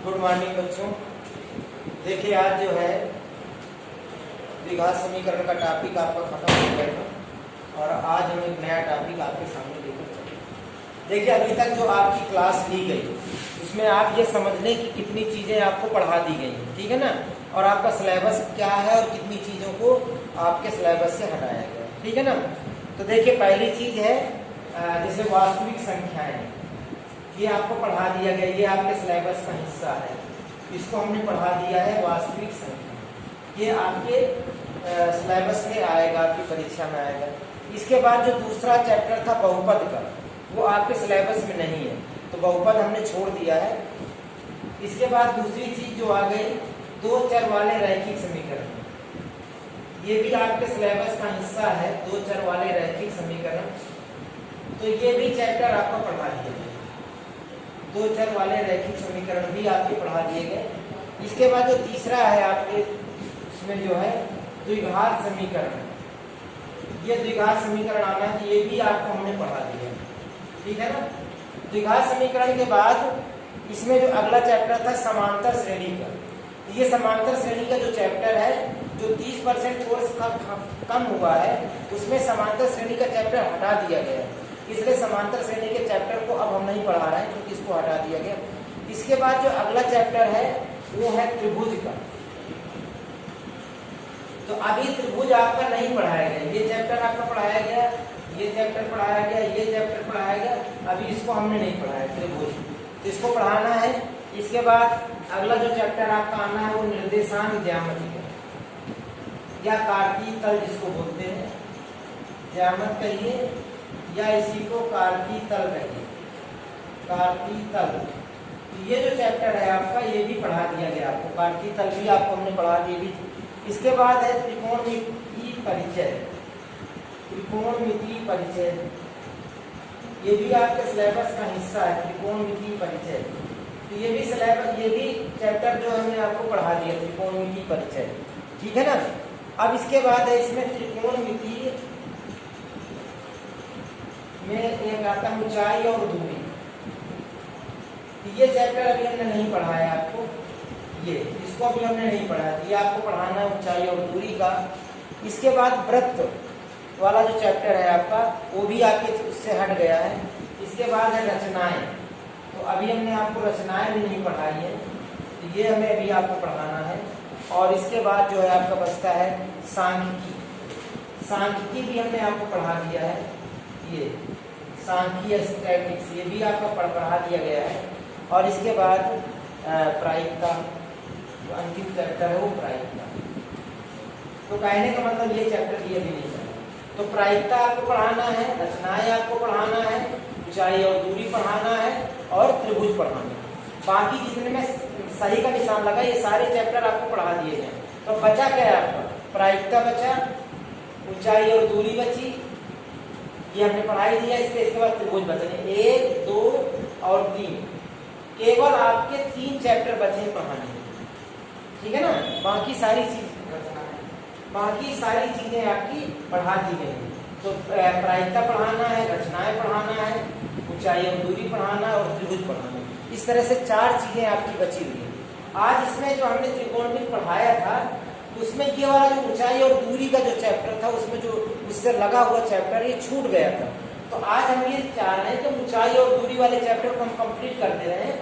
Good morning बच्चों। देखिए आज जो है द्विघात समीकरण का टॉपिक आपका खत्म हो गया और आज हम एक नया टॉपिक आपके सामने लेकर चले। देखिए अभी तक जो आपकी क्लास ली गई उसमें आप ये समझ लें कि कितनी चीज़ें आपको पढ़ा दी गई हैं, ठीक है ना, और आपका सिलेबस क्या है और कितनी चीज़ों को आपके सिलेबस से हटाया गया है, ठीक है ना। तो देखिए पहली चीज़ है जैसे वास्तविक संख्याएं, ये आपको पढ़ा दिया गया, ये आपके सिलेबस का हिस्सा है, इसको हमने पढ़ा दिया है वास्तविक संख्या। ये आपके सिलेबस में आएगा, आपकी परीक्षा में आएगा। इसके बाद जो दूसरा चैप्टर था बहुपद का, वो आपके सिलेबस में नहीं है, तो बहुपद हमने छोड़ दिया है। इसके बाद दूसरी चीज जो आ गई दो चर वाले रैखिक समीकरण, ये भी आपके सिलेबस का हिस्सा है, दो चर वाले रैखिक समीकरण, तो ये भी चैप्टर आपको पढ़ा दिया गया। दो चर वाले रैखिक समीकरण भी आपके पढ़ा दिए गए। इसके बाद जो तीसरा है आपके इसमें जो है द्विघात समीकरण, ये द्विघात समीकरण आना है, ये भी आपको हमने पढ़ा दिया, ठीक है ना। द्विघात समीकरण के बाद इसमें जो अगला चैप्टर था समांतर श्रेणी का, ये समांतर श्रेणी का जो चैप्टर है, जो 30% कोर्स का कम हुआ है, उसमें समांतर श्रेणी का चैप्टर हटा दिया गया है, इसलिए समांतर श्रेणी के चैप्टर को अब हम नहीं पढ़ा रहे हैं क्योंकि इसको हटा दिया गया। इसके बाद जो अगला चैप्टर है वो है त्रिभुज का, तो अभी त्रिभुज आपका नहीं पढ़ाया गया, ये चैप्टर आपका पढ़ाया गया, ये चैप्टर पढ़ाया गया, ये चैप्टर पढ़ाया गया, अभी इसको हमने नहीं पढ़ाया त्रिभुज, तो इसको पढ़ाना है। इसके बाद अगला जो चैप्टर आपका आना है वो निर्देशांक ज्यामिति का, या कार्तीय तल जिसको बोलते हैं, ज्यामिति कहिए या इसी को कार्तीय तल कहिए, कार्तीय तल। तो ये जो चैप्टर है आपका ये भी पढ़ा दिया गया आपको, कार्तीय तल भी आपको हमने पढ़ा दी भी। इसके बाद है त्रिकोणमितीय परिचय, त्रिकोणमितीय परिचय, ये भी आपके सिलेबस का हिस्सा है, त्रिकोणमितीय परिचय। तो ये भी सिलेबस, ये भी चैप्टर जो हमने आपको पढ़ा दिया त्रिकोणमितीय परिचय, ठीक है ना। अब इसके बाद है इसमें त्रिकोणमितीय में एक आता है ऊंचाई और दूरी, ये चैप्टर अभी हमने नहीं पढ़ाया आपको, ये इसको अभी हमने नहीं पढ़ाया, ये आपको पढ़ाना है ऊंचाई और दूरी का। इसके बाद वृत्त वाला जो चैप्टर है आपका वो भी आपके उससे हट गया है। इसके बाद है रचनाएं, तो अभी हमने आपको रचनाएं भी नहीं पढ़ाई है, तो ये हमें अभी आपको पढ़ाना है। और इसके बाद जो है आपका बचता है सांख्यिकी, सांख्यिकी भी हमने आपको पढ़ा दिया है, ये सांख्यिकी स्टैटिस्टिक्स ये भी आपका पढ़ा दिया गया है। और इसके बाद प्रायिकता, जो अंतिम चैप्टर है वो प्रायिकता। तो कहने का मतलब ये चैप्टर ये भी नहीं चला, तो प्रायिकता आपको पढ़ाना है, रचनाएं आपको पढ़ाना है, ऊंचाई और दूरी पढ़ाना है और त्रिभुज पढ़ाना है। बाकी जितने में सही का निशान लगा ये सारे चैप्टर आपको पढ़ा दिए गए। तो बचा क्या है आपका, प्रायिकता बचा, ऊंचाई और दूरी बची, ये हमने पढ़ाई दिया। इसके बाद त्रिभुज बचे 1, 2 और 3, केवल आपके 3 चैप्टर बचे पढ़ाने, ठीक है ना। बाकी सारी चीज बाकी सारी चीजें आपकी पढ़ा दी गई हैं। तो प्रायिकता पढ़ाना है, रचनाएं पढ़ाना है, ऊंचाई और दूरी पढ़ाना है और त्रिभुज पढ़ाना है। इस तरह से 4 चीजें आपकी बची हुई है। आज इसमें जो हमने त्रिकोणमिति पढ़ाया था उसमें ये वाला जो ऊंचाई और दूरी का जो चैप्टर था, उसमें जो उससे लगा हुआ चैप्टर ये छूट गया था। तो आज हम ये चाह रहे हैं कि ऊंचाई और दूरी वाले चैप्टर को हम कंप्लीट कर दे रहे हैं,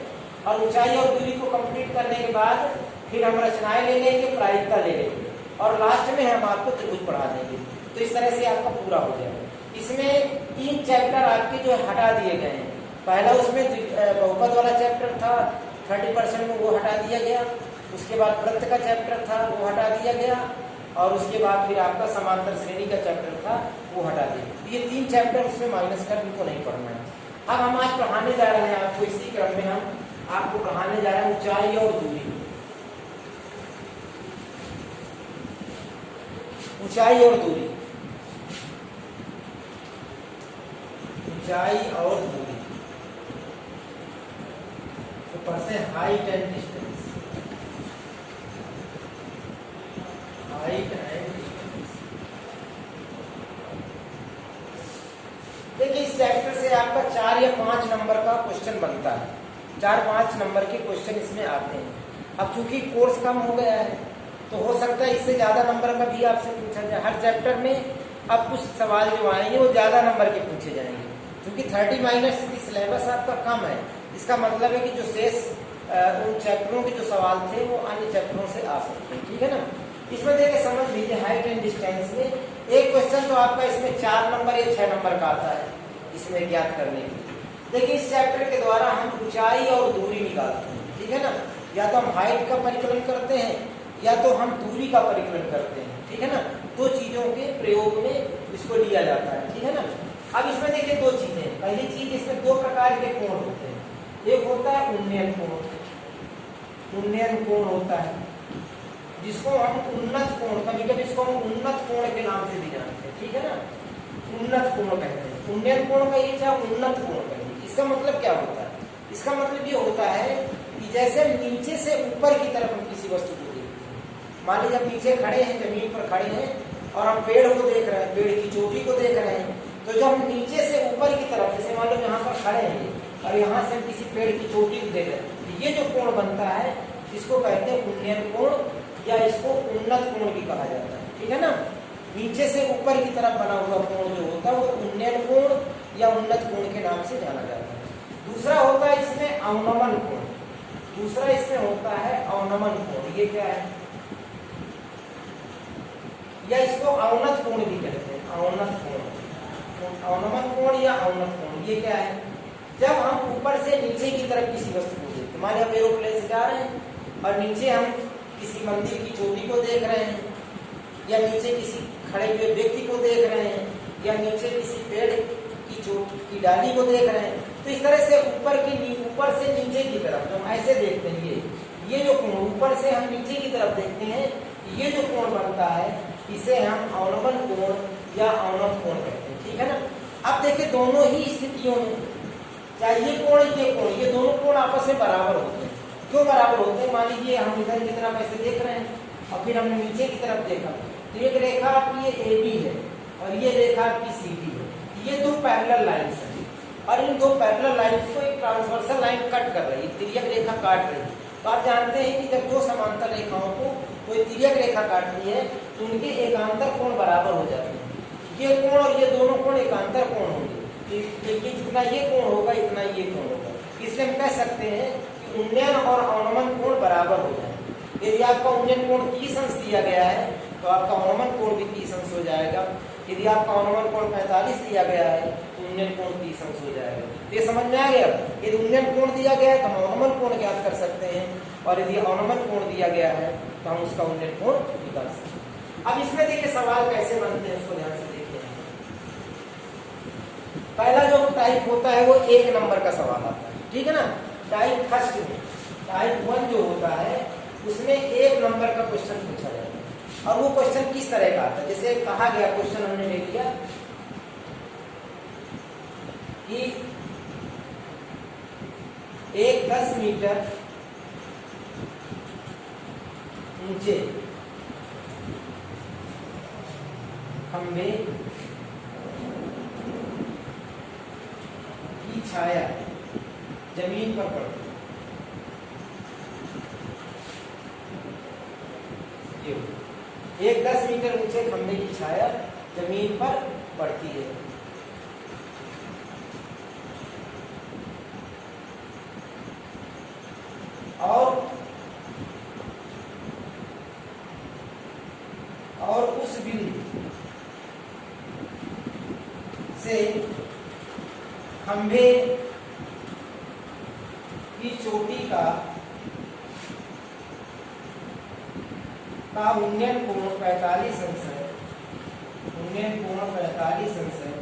और ऊंचाई और दूरी को कंप्लीट करने के बाद फिर हम रचनाएं ले लेंगे, प्रायिकता ले लेंगे और लास्ट में हम आपको त्रिभुज पढ़ा देंगे। तो इस तरह से आपका पूरा हो जाएगा। इसमें 3 चैप्टर आपके जो हटा दिए गए हैं। पहला उसमें बहुपद वाला चैप्टर था, 30% में वो हटा दिया गया। उसके बाद वृत्त का चैप्टर था, वो हटा दिया गया। और उसके बाद फिर आपका समांतर श्रेणी का चैप्टर था, वो हटा दिया। ये 3 चैप्टर उसमें माइनस कर, इनको नहीं पढ़ना है। अब हम आज पढ़ाने जा रहे हैं आपको, इसी क्रम में हम आपको पढ़ाने जा रहे हैं ऊंचाई और दूरी, ऊंचाई और दूरी, ऊंचाई और दूरी। तो पढ़ते हैं height and distance, height and distance. देखिए इस चैप्टर से आपका 4 या 5 नंबर का क्वेश्चन बनता है, 4-5 नंबर के क्वेश्चन इसमें आते हैं। अब चूंकि कोर्स कम हो गया है तो हो सकता है इससे ज़्यादा नंबर का भी आपसे पूछा जाए। हर चैप्टर में अब कुछ सवाल जो आएंगे वो ज़्यादा नंबर के पूछे जाएंगे, क्योंकि 30 माइनस सिलेबस आपका कम है। इसका मतलब है कि जो शेष उन चैप्टरों के जो सवाल थे वो अन्य चैप्टरों से आ सकते हैं, ठीक है ना। इसमें देखिए समझ लीजिए हाइट एंड डिस्टेंस में एक क्वेश्चन तो आपका इसमें 4 नंबर या 6 नंबर का आता है इसमें ज्ञात करने के लिए। देखिए इस चैप्टर के द्वारा हम ऊंचाई और दूरी निकालते हैं, ठीक है ना। या तो हम हाइट का परिकलन करते हैं या तो हम दूरी का परिकलन करते हैं, ठीक है ना। 2 चीजों के प्रयोग में इसको लिया जाता है, ठीक है ना। अब इसमें देखिए 2 चीजें। पहली चीज, इसमें 2 प्रकार के कोण होते हैं। एक होता है उन्नयन कोण, उन्नयन कोण होता है जिसको हम उन्नत कोण, कभी कभी इसको हम उन्नत कोण के नाम से भी जानते हैं, ठीक है ना। उन्नत कोण कहते हैं। उन्नयन कोण का ये क्या, उन्नत कोण कहेंगे। इसका मतलब क्या होता है? इसका मतलब ये होता है कि जैसे नीचे से ऊपर की तरफ हम किसी वस्तु को देखते हैं। मान लीजिए हम नीचे खड़े हैं, जमीन पर खड़े हैं और हम पेड़ को देख रहे हैं, पेड़ की चोटी को देख रहे हैं, तो जब हम नीचे से ऊपर की तरफ, जैसे मान लो यहाँ पर खड़े हैं और यहाँ से हम किसी पेड़ की चोटी को देख रहे हैं, तो ये जो कोण बनता है इसको कहते हैं उन्नयन कोण, या इसको उन्नत कोण भी कहा जाता है, ठीक है ना। नीचे से ऊपर की तरफ बना हुआ कोण जो होता है वो उन्नयन कोण या उन्नत कोण के नाम से जाना जाता है। दूसरा होता है इसमें अवनमन कोण। दूसरा इसमें होता है अवनमन कोण। ये क्या है? या इसको अवनत कोण भी कहते हैं, अवनत कोण, अवनमन कोण या अवनत कोण। ये क्या है? जब हम ऊपर से नीचे की तरफ किसी वस्तु को देखते हैं, मान लीजिए हम एरोप्लेन से जा रहे हैं और नीचे हम किसी मंदिर की चोटी को देख रहे हैं, या नीचे किसी खड़े हुए व्यक्ति को देख रहे हैं, या नीचे किसी पेड़ की चोटी की डाली को देख रहे हैं, तो इस तरह से ऊपर से नीचे की तरफ जो हम ऐसे देखते हैं, ये जो कोण ऊपर से हम नीचे की तरफ देखते हैं, ये जो कोण बनता है इसे हम अवनमन कोण या अवनत कोण कहते हैं, ठीक है ना। अब देखिए दोनों ही स्थितियों में, चाहे ये कोण, ये दोनों कोण आपस में बराबर होते हैं। क्यों बराबर होते हैं? मान लीजिए हम इधर की तरफ ऐसे देख रहे हैं और फिर हमने नीचे की तरफ देखा, तो एक रेखा आपकी ये AB है और ये रेखा आपकी CD है। ये 2 पैरेलल लाइंस हैं और इन 2 पैरेलल लाइंस को एक ट्रांसवर्सल लाइन कट कर रही है, तिर्यक रेखा काट रही है। तो आप जानते हैं कि जब 2 समांतर रेखाओं को कोई तिर्यक रेखा काटती है तो उनके एकांतर कोण बराबर हो जाते हैं। ये कोण और ये दोनों कोण एकांतर कोण होंगे, क्योंकि जितना ये कोण होगा इतना ये कोण होगा। इसलिए हम कह सकते हैं कि उन्नयन और अवनमन कोण बराबर हो जाए। यदि आपका उन्नयन कोण 30 अंश दिया गया है तो आपका अवनमन कोण भी 30 अंश हो जाएगा। यदि आपका अवनमन कोण 45 दिया गया है तो उन्नयन कोण 30 अंश हो जाएगा। ये समझ में आ गया? यदि उन्नयन कोण दिया गया है तो हम अवनमन कोण ज्ञात कर सकते हैं, और यदि अवनमन कोण दिया गया है तो हम उसका उन्नयन कोण निकाल सकते हैं। अब इसमें देखिए सवाल कैसे बनते हैं, उसको ध्यान से देखिए। पहला जो टाइप होता है वो 1 नंबर का सवाल आता है, ठीक है ना। टाइप फर्स्ट में, टाइप 1 जो होता है उसमें 1 नंबर का क्वेश्चन पूछा जाता है। और वो क्वेश्चन किस तरह का आता है? जैसे कहा गया, क्वेश्चन हमने ले लिया कि एक 10 मीटर ऊंचे खंबे की छाया जमीन पर पड़ती है। एक 10 मीटर ऊंचे खंबे की छाया जमीन पर पड़ती है। और उस बिंदु से खंबे की चोटी का उन्नयन कोण 45 अंश है। उन्नयन कोण 45 अंश है।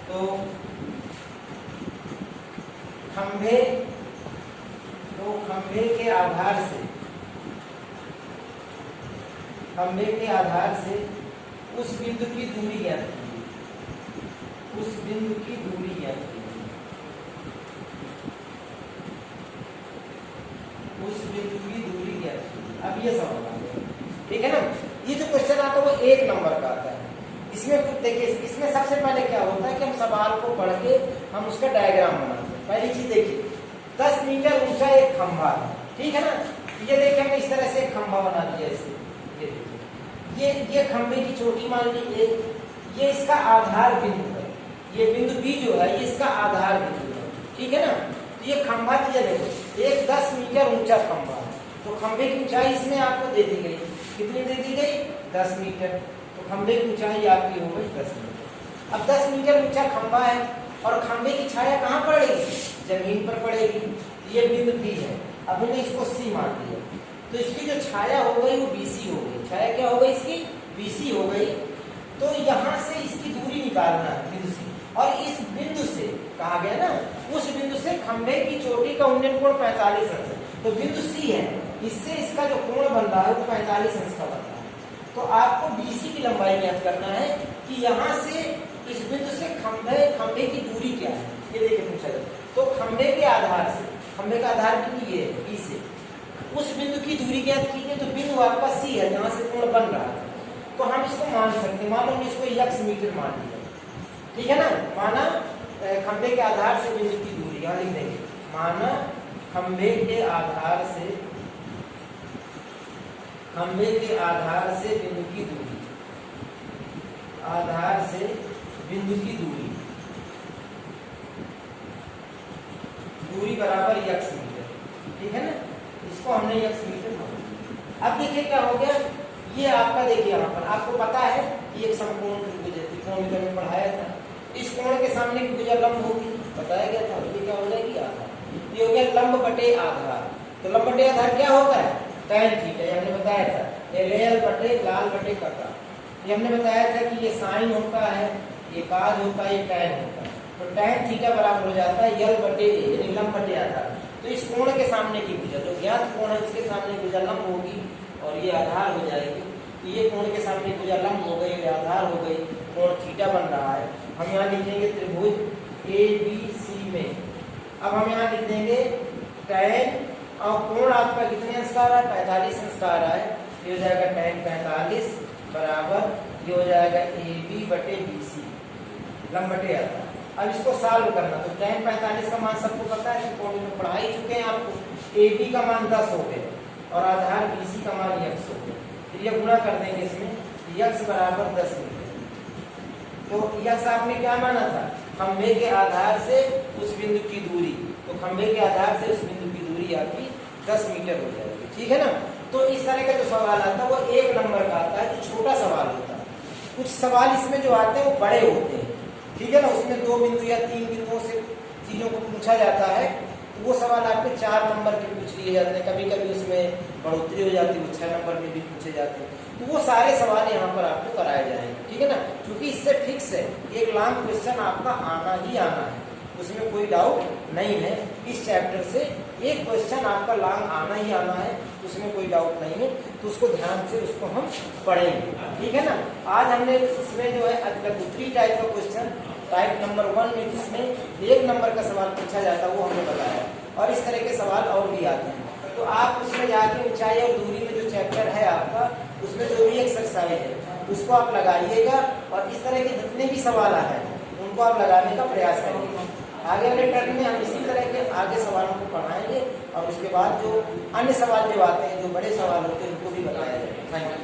तो खंबे के आधार से उस बिंदु की दूरी ज्ञात कीजिए। उस बिंदु की दूरी ज्ञात कीजिए। उस बिंदु की दूरी ज्ञात कीजिए। अब ये सवाल आ गया, ठीक है ना। ये जो क्वेश्चन आता है वो 1 नंबर का आता है। इसमें देखिए, इसमें सबसे पहले क्या होता है कि हम सवाल को पढ़ के हम उसका डायग्राम बनाते हैं। पहली चीज देखिए, 10 मीटर ऊंचा एक खंभा है, ठीक है ना। ये देखिए हमने इस तरह से एक खंभा बना दिया ऐसे, ये देखिए, ये खंभे की चोटी मान ली एक, ये इसका आधार बिंदु है, ये बिंदु बी जो है ये इसका आधार बिंदु है, ठीक है ना। तो ये खंभा दिया, देखो एक 10 मीटर ऊंचा खंभा है, तो खंभे की ऊंचाई इसमें आपको दे दी गई, कितनी दे दी गई, 10 मीटर। तो खंभे की ऊंचाई आपकी हो गई 10 मीटर। अब 10 मीटर ऊंचा खंभा है और खंभे की छाया कहाँ पड़ेगी, जमीन पर पड़ेगी, ये बिंदु बी है। अब हमने इसको सी मान दिया, तो इसकी जो छाया हो गई वो बीसी हो गई, छाया क्या हो गई इसकी, बीसी हो गई। तो यहाँ से इसकी दूरी निकालना है बिंदु से, और इस बिंदु से कहा गया ना, उस बिंदु से खंभे की चोटी का उन्नयन कोण 45 अंश है। तो बिंदु सी है, इससे इसका जो कोण बन रहा है वो 45 अंश का बन रहा है। तो आपको बीसी की लंबाई ज्ञात करना है कि यहाँ से इस बिंदु से खंभे की दूरी क्या है, ये देखिए पूछा जाए। तो खंभे के आधार से, खंभे का आधार बिंदु ये है बी से, उस बिंदु की दूरी ज्ञात कीजिए। तो बिंदु आपका सी है जहाँ से कोण बन रहा है, तो हम इसको मान सकते हैं, मान लो इसको x मीटर मान लिया, ठीक है ना। माना खंभे के आधार से बिंदु की दूरी, यहाँ लिख देंगे, माना खंभे के आधार से बिंदु की दूरी, आधार से बिंदु की दूरी, दूरी बराबर x मीटर, ठीक है ना। इसको हमने x मीटर मान लिया। अब देखिए क्या हो गया, ये आपका देखिए यहाँ पर आपको पता है ये एक समकोण त्रिभुज है, त्रिकोणमिति में पढ़ाया था। इस कोण के सामने की भुजा लंब होगी, बताया गया था। ये क्या हो जाएगी, आधार। ये हो गया लंब बटे आधार। तो लंब बटे आधार क्या होता है, tan थीटा, ये हमने बताया था। ये रेल बटे लाल बटे कटा, ये हमने बताया था कि ये साइन होता है, ये काज होता है, ये tan होता है। तो tan थीटा बराबर हो जाता है यल बटे ए, यानी लंब बटे आधार। तो इस कोण के सामने की भुजा, जो ज्ञात कोण है उसके सामने भुजा लंब होगी और ये आधार हो जाएगी। तो ये कोण के सामने भुजा लंब हो गई, ये आधार हो गई, कोण थीटा बन रहा है। हम यहाँ लिखेंगे त्रिभुज ए बी सी में। अब हम यहाँ लिख देंगे tan, और कोण आपका कितने अंश का आ रहा है, 45 अंश का आ रहा है। ये हो जाएगा tan 45 बराबर, ये हो जाएगा ए बी बटे बी सी, लंब बटे आधार। अब इसको सॉल्व करना, तो tan 45 का मान सबको पता है, त्रिकोण में पढ़ा ही चुके हैं आपको। ए बी का मान 10 हो गए और आधार बी सी का मान x हो गया। तो ये गुणा कर देंगे इसमें, x बराबर 10 मीटर। तो x आपने क्या माना था, खंभे के आधार से उस बिंदु की दूरी। तो खंभे के आधार से उस बिंदु की दूरी आपकी 10 मीटर हो जाएगी, ठीक है ना। तो इस तरह का जो सवाल आता है वो 1 नंबर का आता है, जो छोटा सवाल होता है। कुछ सवाल इसमें जो आते हैं वो बड़े होते हैं, ठीक है ना। उसमें 2 बिंदु या 3 बिंदुओं से चीजों को पूछा जाता है, तो वो सवाल आपके 4 नंबर के पूछ लिए जाते हैं। कभी कभी उसमें बढ़ोतरी हो जाती है, वो 6 नंबर में भी पूछे जाते हैं। तो वो सारे सवाल यहाँ पर आपको कराए जाएंगे, ठीक है ना। क्योंकि इससे फिक्स है, एक लॉन्ग क्वेश्चन आपका आना ही आना है, उसमें कोई डाउट नहीं है। इस चैप्टर से एक क्वेश्चन आपका लॉन्ग आना ही आना है, उसमें कोई डाउट नहीं है। तो उसको ध्यान से उसको हम पढ़ेंगे, ठीक है ना। आज हमने इसमें जो है लघुत्तरी टाइप का क्वेश्चन, टाइप नंबर 1 में जिसमें 1 नंबर का सवाल पूछा जाता है वो हमने बताया, और इस तरह के सवाल और भी आते हैं। तो आप उसमें जाके ऊंचाई और दूरी में जो चैप्टर है आपका, उसमें जो भी एक्सरसाइज है उसको आप लगाइएगा, और इस तरह के जितने भी सवाल हैं उनको आप लगाने का प्रयास करिएगा। आगे वाले टर्म में हम इसी तरह के आगे सवालों को पढ़ाएंगे, और उसके बाद जो अन्य सवाल जो आते हैं, जो बड़े सवाल होते हैं, उनको भी बताया जाएगा। Thank you.